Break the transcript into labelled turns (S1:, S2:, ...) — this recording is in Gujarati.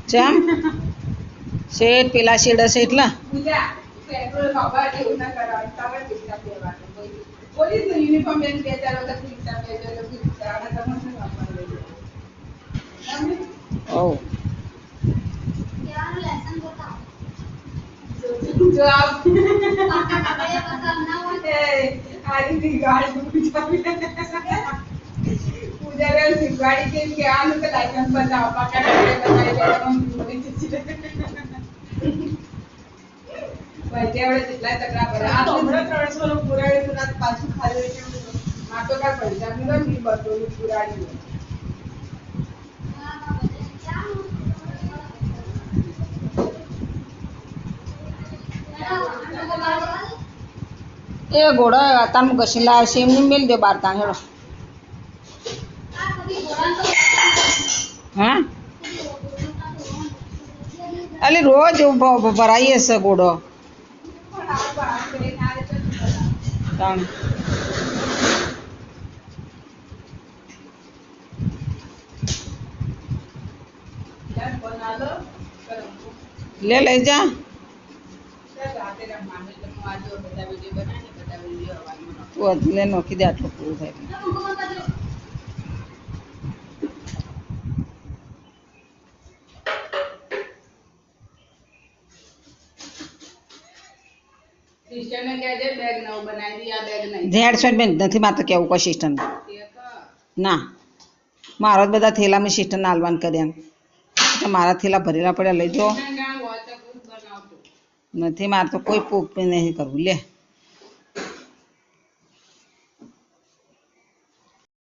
S1: ચમ શેઠ પેલા શેડ હશે એટલા ઓ
S2: जो आप आज की गाड़ी पूजा रे गाड़ी के क्या नु के लाइसेंस बताओ पाका बताई दे हम पूरी चीज भाई जेवढे तिथला तक्रार करा आज हमरा 300 लोक पुराडी सुनात पाछू खाली मातो का पैसा मी मी बसवली पुराडी
S1: એ ઘોડો તામ ઘસી લાવે છે એમને મેલ દે બાર તાણ હેડો હા અલી રોજ ભરાઈએ છે ઘોડો તાણ ले ले जा तो ले नोखी दे आटલું પૂરું થાય
S2: સિસ્ટર ને કહેજે બેગ નવ બનાવી દી આ બેગ નહીં
S1: ઝેડ છોડ બેન નથી માત્ર કેવું કોઈ સિસ્ટર ના મારો જ બધા થેલામાં સિસ્ટર નાલવાન કર્યા તો મારા થેલા ભરેલા પડ્યા લઈ જો નથી મારે તો કોઈ પોક નહીં કરવું લે